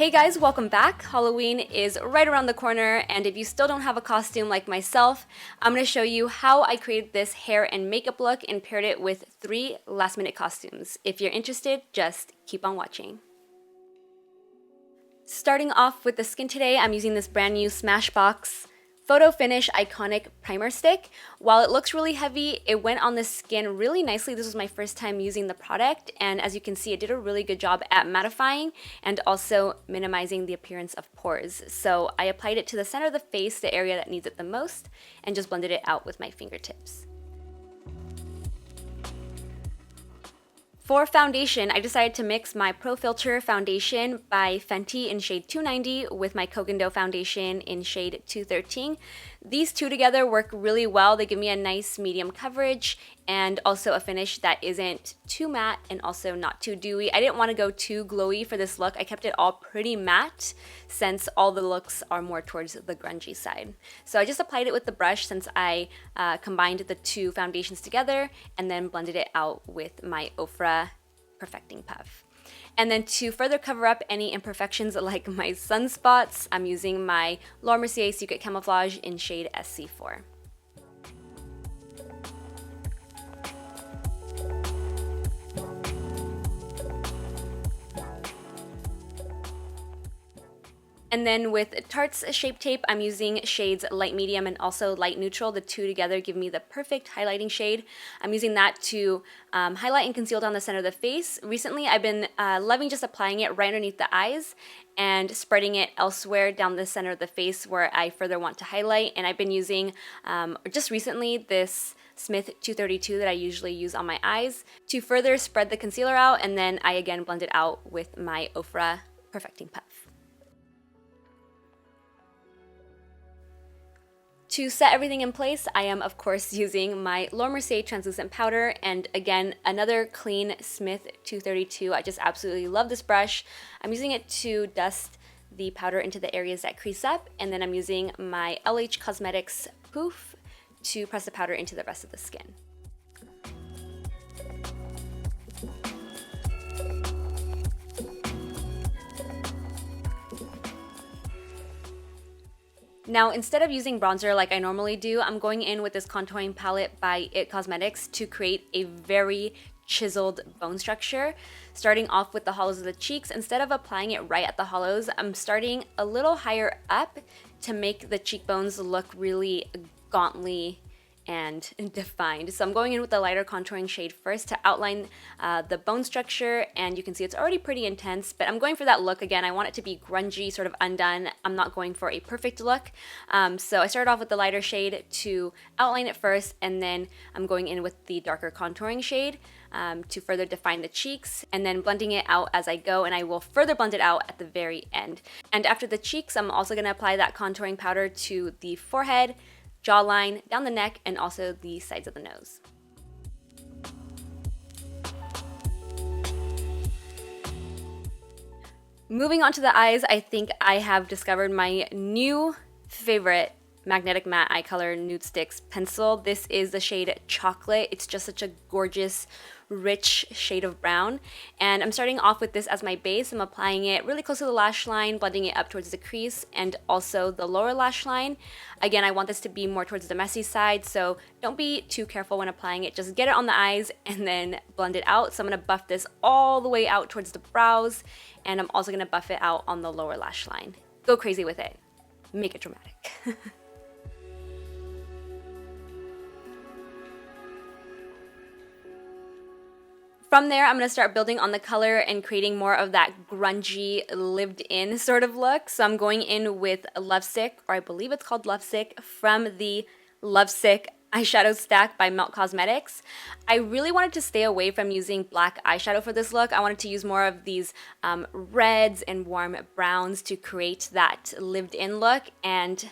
Hey guys, welcome back. Halloween is right around the corner, and if you still don't have a costume like myself, I'm going to show you how I created this hair and makeup look and paired it with 3 last-minute costumes. If you're interested, just keep on watching. Starting off with the skin today, I'm using this brand new SMASHBOX PHOTOFINISH Iconic Primer Stick. While it looks really heavy, it went on the skin really nicely. This was my first time using the product, and as you can see, it did a really good job at mattifying and also minimizing the appearance of pores. So I applied it to the center of the face, the area that needs it the most, and just blended it out with my fingertips. For foundation, I decided to mix my PRO-FILTR foundation by Fenty in shade 290 with my Cocondo foundation in shade 213. These two together work really well. They give me a nice medium coverage and also a finish that isn't too matte and also not too dewy. I didn't want to go too glowy for this look. I kept it all pretty matte since all the looks are more towards the grungy side. So I just applied it with the brush since I combined the two foundations together and then blended it out with my Ofra Perfecting Puff. And then to further cover up any imperfections like my sunspots, I'm using my MERCIER Secret Camouflage in shade SC4. And then with Tarte's Shape Tape, I'm using shades Light Medium and also Light Neutral. The two together give me the perfect highlighting shade. I'm using that to highlight and conceal down the center of the face. Recently, I've been loving just applying it right underneath the eyes and spreading it elsewhere down the center of the face where I further want to highlight. And I've been using, just recently, this Smith 232 that I usually use on my eyes to further spread the concealer out, and then I again blend it out with my Ofra Perfecting Puff. To set everything in place, I am of course using my MERCIER translucent powder, and again another clean Smith 232. I just absolutely love this brush. I'm using it to dust the powder into the areas that crease up, and then I'm using my LH Cosmetics poof to press the powder into the rest of the skin. Now, instead of using bronzer like I normally do, I'm going in with this contouring palette by IT Cosmetics to create a very chiseled bone structure. Starting off with the hollows of the cheeks, instead of applying it right at the hollows, I'm starting a little higher up to make the cheekbones look really gauntly and defined. So I'm going in with the lighter contouring shade first to outline the bone structure, and you can see it's already pretty intense, but I'm going for that look again. I want it to be grungy, sort of undone. I'm not going for a perfect look. So I started off with the lighter shade to outline it first, and then I'm going in with the darker contouring shade to further define the cheeks, and then blending it out as I go, and I will further blend it out at the very end. And after the cheeks, I'm also going to apply that contouring powder to the forehead, jawline, down the neck, and also the sides of the nose. Moving on to the eyes, I think I have discovered my new favorite magnetic matte eye color NUDESTIX pencil. This is the shade Chocolate. It's just such a gorgeous, rich shade of brown. And I'm starting off with this as my base. I'm applying it really close to the lash line, blending it up towards the crease and also the lower lash line. Again, I want this to be more towards the messy side, so don't be too careful when applying it. Just get it on the eyes and then blend it out. So I'm going to buff this all the way out towards the brows, and I'm also going to buff it out on the lower lash line. Go crazy with it. Make it dramatic. From there, I'm going to start building on the color and creating more of that grungy, lived-in sort of look. So I'm going in with Lovesick, or I believe it's called Lovesick, from the Lovesick eyeshadow stack by Melt Cosmetics. I really wanted to stay away from using black eyeshadow for this look. I wanted to use more of these reds and warm browns to create that lived-in look, and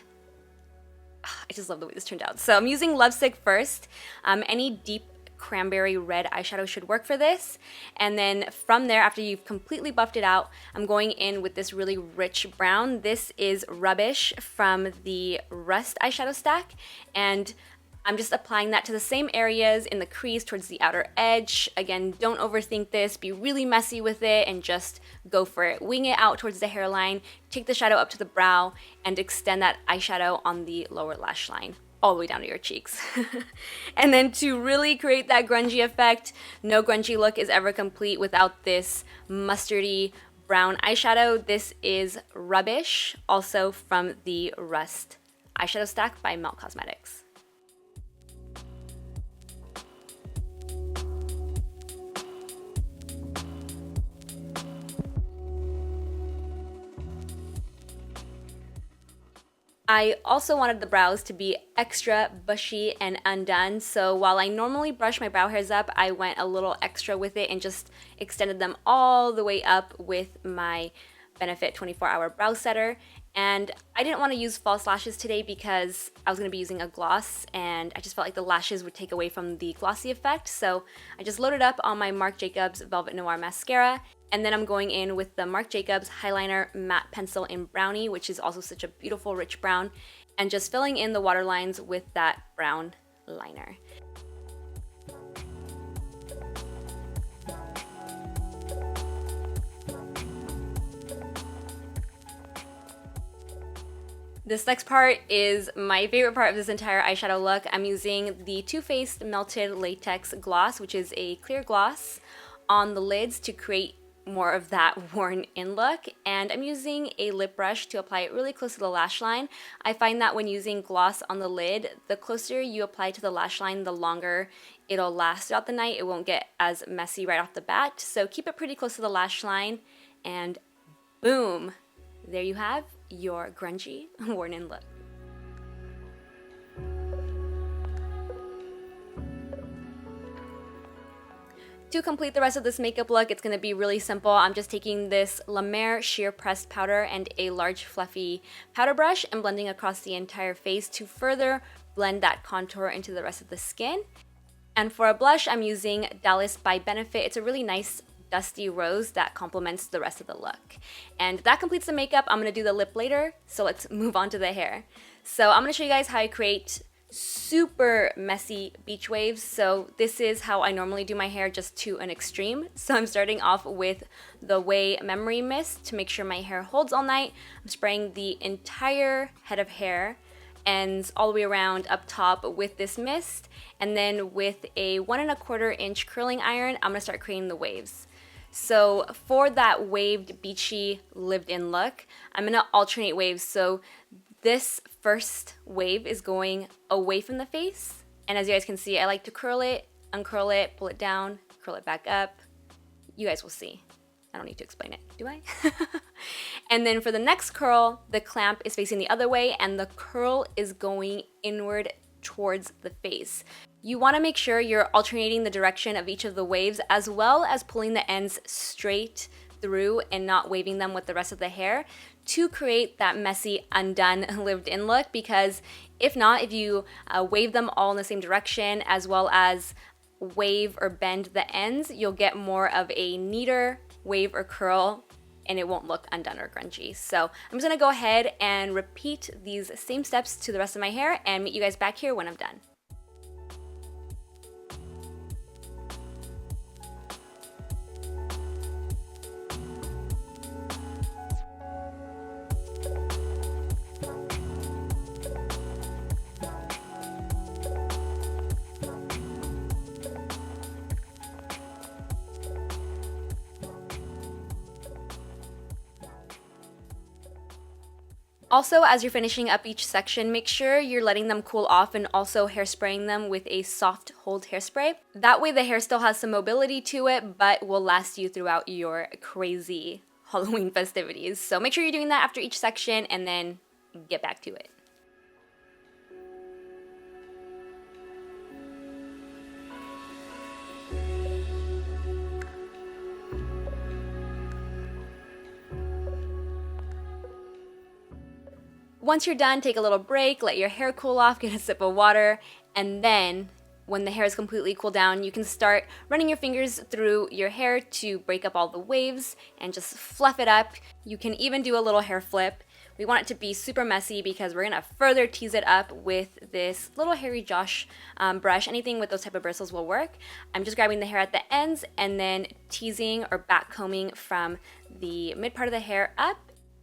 I just love the way this turned out. So I'm using Lovesick first. Any deep cranberry red eyeshadow should work for this, and then from there, after you've completely buffed it out, I'm going in with this really rich brown. This is Rubbish from the Rust eyeshadow stack, and I'm just applying that to the same areas in the crease towards the outer edge. Again, don't overthink this, be really messy with it and just go for it. Wing it out towards the hairline, take the shadow up to the brow, and extend that eyeshadow on the lower lash line, all the way down to your cheeks. And then to really create that grungy effect, no grungy look is ever complete without this mustardy brown eyeshadow. This is Rubbish, also from the Rust eyeshadow stack by Melt Cosmetics. I also wanted the brows to be extra bushy and undone, so while I normally brush my brow hairs up, I went a little extra with it and just extended them all the way up with my Benefit 24-Hour Brow Setter. And I didn't want to use false lashes today because I was going to be using a gloss and I just felt like the lashes would take away from the glossy effect, so I just loaded up on my Marc Jacobs Velvet Noir Mascara. And then I'm going in with the Marc Jacobs Highliner Matte Pencil in Brownie, which is also such a beautiful rich brown, and just filling in the waterlines with that brown liner. This next part is my favorite part of this entire eyeshadow look. I'm using the Too Faced Melted Latex Gloss, which is a clear gloss, on the lids to create more of that worn in look, and I'm using a lip brush to apply it really close to the lash line. I find that when using gloss on the lid, the closer you apply to the lash line, the longer it'll last throughout the night. It won't get as messy right off the bat, so keep it pretty close to the lash line, and boom, there you have your grungy worn in look. To complete the rest of this makeup look, it's going to be really simple. I'm just taking this La Mer Sheer Pressed Powder and a large fluffy powder brush and blending across the entire face to further blend that contour into the rest of the skin. And for a blush, I'm using Dallas by Benefit. It's a really nice dusty rose that complements the rest of the look. And that completes the makeup. I'm going to do the lip later, so let's move on to the hair. So I'm going to show you guys how I create super messy beach waves. So this is how I normally do my hair, just to an extreme. So I'm starting off with the OUAI Memory Mist to make sure my hair holds all night. I'm spraying the entire head of hair, ends all the way around up top with this mist, and then with a 1 1/4 inch curling iron, I'm gonna start creating the waves. So for that waved, beachy, lived-in look, I'm gonna alternate waves. So this first wave is going away from the face, and as you guys can see, I like to curl it, uncurl it, pull it down, curl it back up. You guys will see. I don't need to explain it, do I? And then for the next curl, the clamp is facing the other way and the curl is going inward towards the face. You want to make sure you're alternating the direction of each of the waves, as well as pulling the ends straight through and not waving them with the rest of the hair to create that messy, undone, lived-in look. Because if not, if you wave them all in the same direction as well as wave or bend the ends, you'll get more of a neater wave or curl and it won't look undone or grungy. So I'm just gonna go ahead and repeat these same steps to the rest of my hair and meet you guys back here when I'm done. Also, as you're finishing up each section, make sure you're letting them cool off and also hairspraying them with a soft hold hairspray. That way the hair still has some mobility to it, but will last you throughout your crazy Halloween festivities. So make sure you're doing that after each section and then get back to it. Once you're done, take a little break, let your hair cool off, get a sip of water, and then when the hair is completely cooled down, you can start running your fingers through your hair to break up all the waves and just fluff it up. You can even do a little hair flip We want it to be super messy because we're gonna further tease it up with this little hairy Josh brush. Anything with those type of bristles will work. I'm just grabbing the hair at the ends and then teasing or back combing from the mid part of the hair up.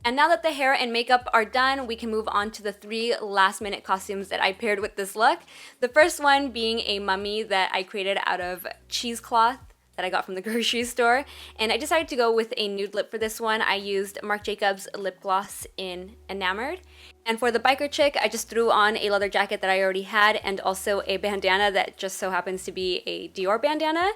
And now that the hair and makeup are done, we can move on to the 3 last minute costumes that I paired with this look. The first one being a mummy that I created out of cheesecloth that I got from the grocery store. And I decided to go with a nude lip for this one. I used Marc Jacobs lip gloss in Enamored. And for the biker chick, I just threw on a leather jacket that I already had and also a bandana that just so happens to be a Dior bandana.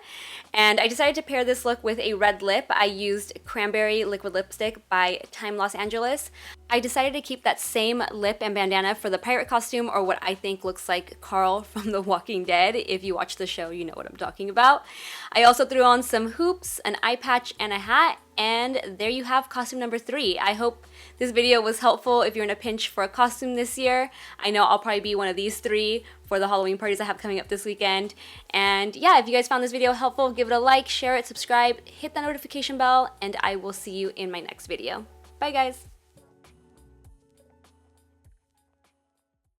And I decided to pair this look with a red lip. I used Cranberry Liquid Lipstick by Time Los Angeles. I decided to keep that same lip and bandana for the pirate costume, or what I think looks like Carl from The Walking Dead. If you watch the show, you know what I'm talking about. I also threw on some hoops, an eye patch, and a hat. And there you have costume number 3. I hope this video was helpful if you're in a pinch for a costume this year. I know I'll probably be one of these 3 for the Halloween parties I have coming up this weekend. And yeah, if you guys found this video helpful, give it a like, share it, subscribe, hit that notification bell, and I will see you in my next video. Bye guys!